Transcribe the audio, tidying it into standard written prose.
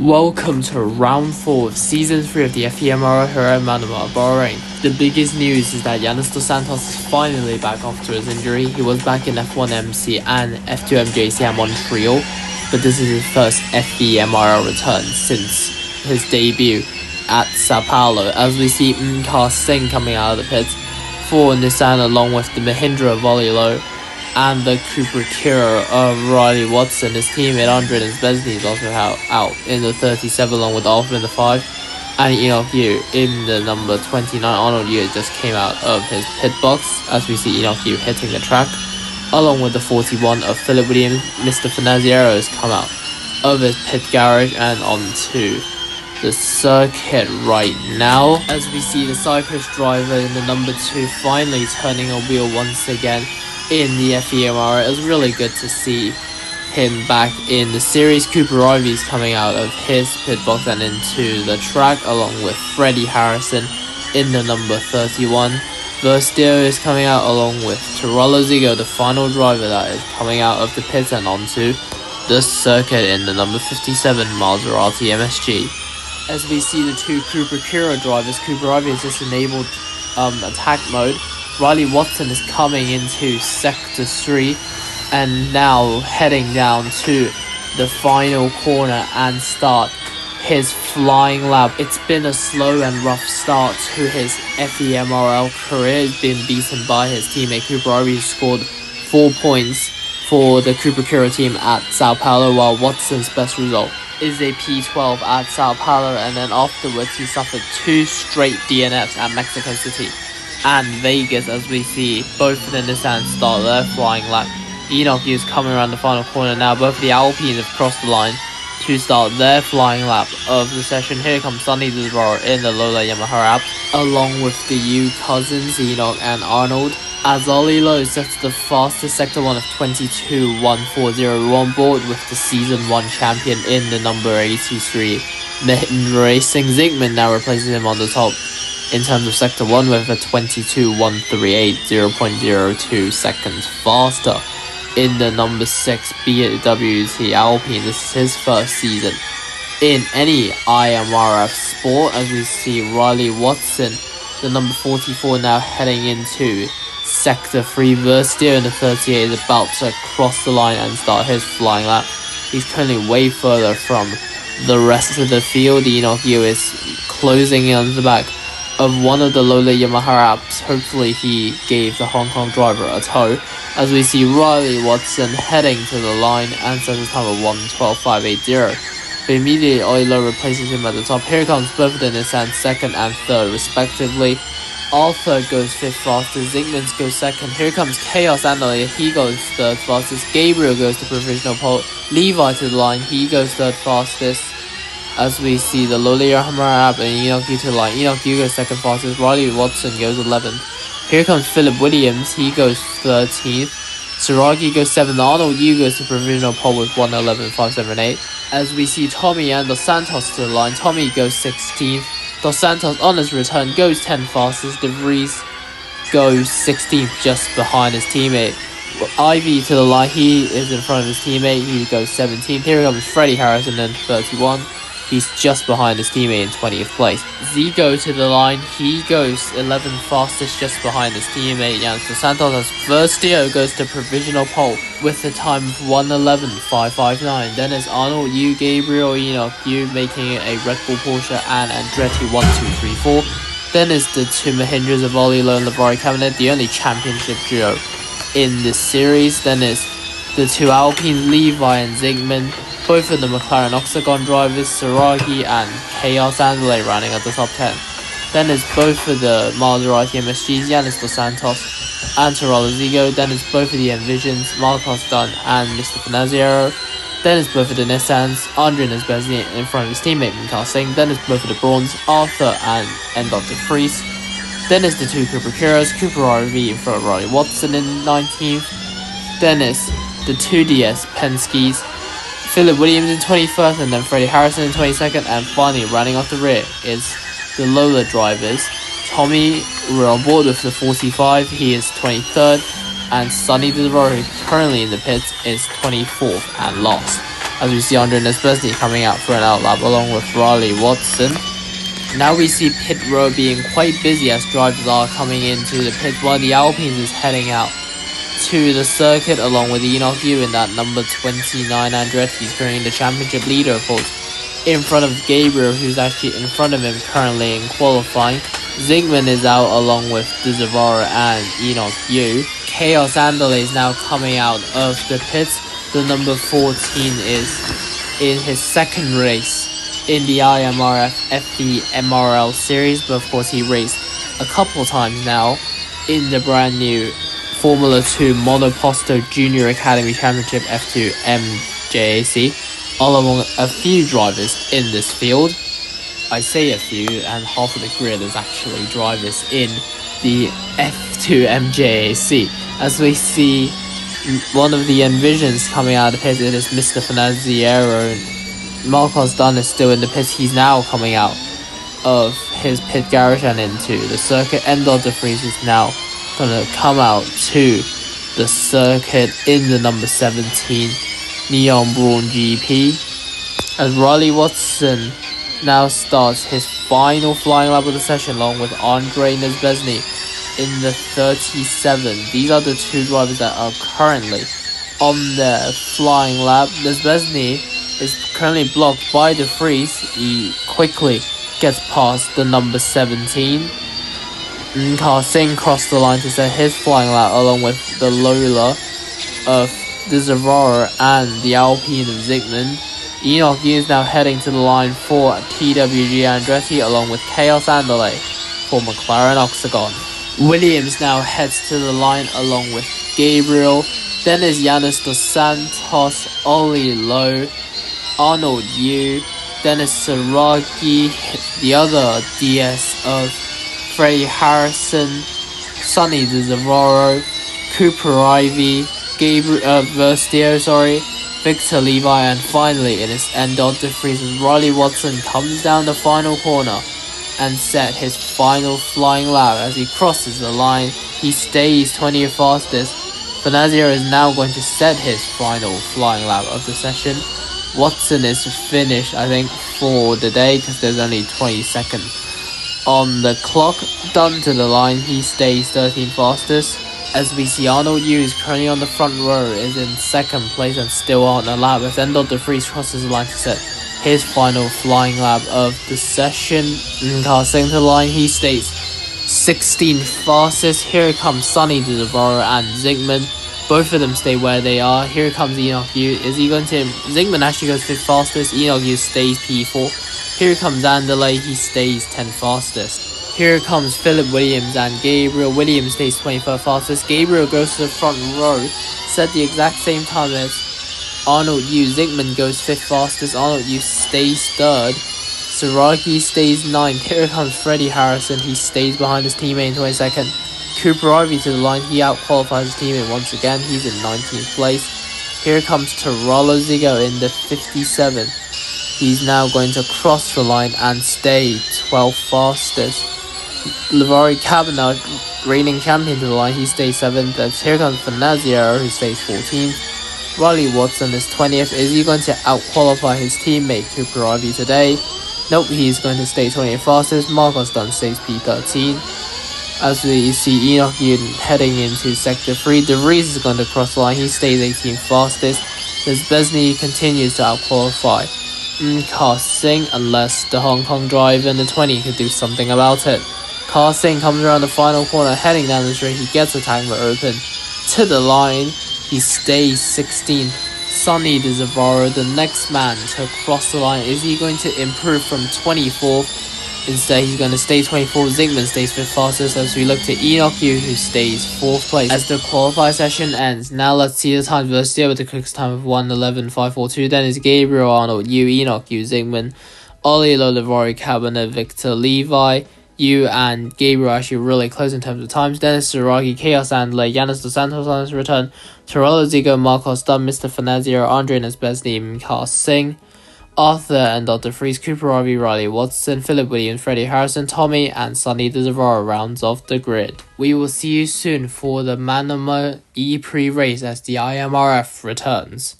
Welcome to round 4 of season 3 of the F.E.M.R.L here at Manama, Bahrain. The biggest news is that Yanis Dos Santos is finally back after his injury. He was back in F1MC and F2MJC at Montreal, but this is his first F.E.M.R.L return since his debut at Sao Paulo, as we see Quailfying coming out of the pits for Nissan along with the Mahindra Volilo and the Cooper Kira of Riley Watson. His teammate Andre Besney is also out in the 37 along with Alpha in the 5, and Enoch Yu in the number 29. Arnold Yu just came out of his pit box as we see Enoch Yu hitting the track along with the 41 of Philip Williams. Mr. Finazziero has come out of his pit garage and onto the circuit right now as we see the cyclist driver in the number 2 finally turning a wheel once again in the F.E.M.R.L. It was really good to see him back in the series. Cooper Ivy's coming out of his pit box and into the track along with Freddie Harrison in the number 31. Versdio is coming out along with Tirolo Zigo, the final driver that is coming out of the pits and onto the circuit in the number 57 Maserati MSG. As we see the two Cooper Kira drivers, Cooper Ivy has just enabled attack mode. Riley Watson is coming into Sector 3 and now heading down to the final corner and start his flying lap. It's been a slow and rough start to his F.E.M.R.L career. He's been beaten by his teammate Cooper Ivy, who scored 4 points for the Cooper Kira team at Sao Paulo, while Watson's best result is a P12 at Sao Paulo, and then afterwards he suffered 2 straight DNFs at Mexico City and Vegas, as we see both of the Nissan start their flying lap. Enoch is coming around the final corner now. Both of the Alpines have crossed the line to start their flying lap of the session. Here comes Sonny Desvaro in the Lola Yamaha Alps along with the U cousins Enoch and Arnold, as Ollie Lowe sets the fastest Sector 1 of 22.140 on board with the Season 1 champion in the number 83 Mahindra Racing. Zygmunt now replaces him on the top in terms of Sector 1 with a 22.138, 0.02 seconds faster in the number 6 BWT Alpine. This is his first season in any IMRF sport, as we see Riley Watson, the number 44, now heading into Sector 3. Versdio in the 38 is about to cross the line and start his flying lap. He's currently way further from the rest of the field. Enoch Yu is closing in on the back of one of the Lola Yamaha apps. Hopefully he gave the Hong Kong driver a tow, as we see Riley Watson heading to the line and sets his time of 1:12.580. But immediately Oilo replaces him at the top. Here comes both of the Nissan 2nd and 3rd respectively. Arthur goes 5th fastest, Zygmunt goes 2nd. Here comes Chaos Andale, he goes 3rd fastest. Gabriel goes to provisional pole. Levi to the line, he goes 3rd fastest. As we see the Lola Yamaha app and Enoch Yu to the line. Enoch Yu goes 2nd fastest, Riley Watson goes 11th. Here comes Philip Williams, he goes 13th. Saragi goes 7th, Arnold Yu goes to provisional pole with 1:11.578. As we see Tommy and Dos Santos to the line, Tommy goes 16th. Dos Santos on his return goes 10th fastest. De Vries goes 16th just behind his teammate. Ivy to the line, he is in front of his teammate, he goes 17th. Here comes Freddie Harrison in 31. He's just behind his teammate in 20th place. Zigo to the line, he goes 11th fastest just behind his teammate Yanis Dos Santos, as Versdio goes to provisional pole with a time of 1:11.559. Then is Arnold Yu, Gabriel, Enoch Yu making it a Red Bull Porsche and Andretti 1, 2, 3, 4. Then is the two Mahindras of Ollie Lowe and Lavari Cabinet, the only championship duo in this series. Then is the two Alpines, Levi and Zygmunt, both of the McLaren Octagon drivers, Saragi and Chaos Andale running at the top 10. Then is both of the Maserati MSGs, Yanis Dos Santos and Tirolo Zigo. Then is both of the Envisions, Marcos Dunn and Mr. Finazziero. Then is both of the Nissans, Andre Besney in front of his teammate Quailfying. Then is both of the Brawns, Arthur and Endov de Vries. Then is the two Cooper Kiras, Cooper RV in front of Riley Watson in 19th. Then is the two DS Penske's, Philip Williams in 21st, and then Freddie Harrison in 22nd, and finally running off the rear is the Lola drivers. Tommy, we're on board with the 45, he is 23rd, and Sonny Desvaro, currently in the pits, is 24th and last. as we see Andre Nesbesny coming out for an outlap along with Riley Watson. Now we see pit row being quite busy as drivers are coming into the pit. One of the Alpines is heading out to the circuit along with Enoch Yu in that number 29 Andretti. He's currently the championship leader, of course, in front of Gabriel, who's actually in front of him currently in qualifying. Zygmunt is out along with De Zavara and Enoch Yu. Chaos Andale is now coming out of the pits. The number 14 is in his second race in the IMRF F.E.M.R.L series, but of course he raced a couple times now in the brand new Formula 2 Monoposto Junior Academy Championship F2 MJAC, along a few drivers in this field. I say a few, and half of the grid is actually drivers in the F2 MJAC. As we see one of the Envisions coming out of the pit, it is Mr. Financiero. Marcos Dunn is still in the pit. He's now coming out of his pit garage and into the circuit. Endor de Vries is now going to come out to the circuit in the number 17 Neon Braun GP. As Riley Watson now starts his final flying lap of the session along with Andre Nesbesny in the 37. These are the two drivers that are currently on their flying lap. Nesbesny is currently blocked by De Vries. He quickly gets past the number 17. Nkar Singh crossed the line to set his flying lap along with the Lola of De Zavara and the Alpine of Zygmunt. Enoch Yu is now heading to the line for TWG Andretti along with Chaos Andale for McLaren Octagon. Williams now heads to the line along with Gabriel. Then is Yanis Dos Santos, Oli Lowe, Arnold Yu, Dennis Saragi, the other DS of Freddie Harrison, Sonny De Zavaro, Cooper Ivy, Gabriel Verstio, Victor Levi, and finally in his Endor de Vries as Riley Watson comes down the final corner and set his final flying lap. As he crosses the line, he stays 20th fastest. Fanazio is now going to set his final flying lap of the session. Watson is finished, I think, for the day because there's only 20 seconds on the clock. Done to the line, he stays 13th fastest. As we see Arnold Yu is currently on the front row, is in second place and still on a lap. As Endor de Vries crosses the line to set his final flying lap of the session. Casting to the line, he stays 16th fastest. Here comes Sonny De Zavaro and Zygmunt. Both of them stay where they are. Here comes Enoch Yu. Is he going to... Zygmunt actually goes 5th fastest. Enoch Yu stays P4. Here comes Andale. He stays 10th fastest. Here comes Philip Williams and Gabriel. Williams stays 23rd fastest. Gabriel goes to the front row. Set the exact same time as Arnold Yu. Zygmunt goes 5th fastest. Arnold Yu stays 3rd. Saraki stays 9th. Here comes Freddie Harrison. He stays behind his teammate in 22nd. Cooper Ivy to the line, he out-qualifies his teammate once again, he's in 19th place. Here comes Tarolo Zigo in the 57th. He's now going to cross the line and stay 12th fastest. Lavari Cabanagh, reigning champion to the line, he stays 7th. Here comes Fanazio, who stays 14th. Riley Watson is 20th. Is he going to out-qualify his teammate Cooper Ivy today? Nope, he's going to stay 20th fastest. Marcos Dunn stays P13. As we see Enoch Yu heading into Sector 3, De Vries is going to cross the line, he stays 18th fastest. Nesbesny continues to out-qualify Nkar Singh unless the Hong Kong driver in the 20 could do something about it. Nkar Singh comes around the final corner, heading down the straight, he gets a tangle open to the line, he stays 16th. Sonny De Zavaro, the next man to cross the line, is he going to improve from 24th? Instead, he's going to stay 24th. Zygmunt stays 5th fastest as we look to Enoch Yu, who stays 4th place as the qualify session ends. Now let's see the times. Verstier with the quickest time of 1:11.542. Then is Gabriel, Arnold Yu, Enoch Yu, Zygmunt, Oli Lolavari, Cabanagh, Victor Levi. Yu and Gabriel actually really close in terms of times. Dennis Saragi, Chaos Andale, Yanis Dos Santos on his return, Tarolo Zigo, Marcos Dunn, Mr. Fanazio, Andre Nesbesny, Nkar Singh, Arthur and Dr. Vries, Cooper Ivy, Riley Watson, Philip Williams, Freddie Harrison, Tommy, and Sonny De Zavaro rounds off the grid. We will see you soon for the Manama E-Prix race as the IMRF returns.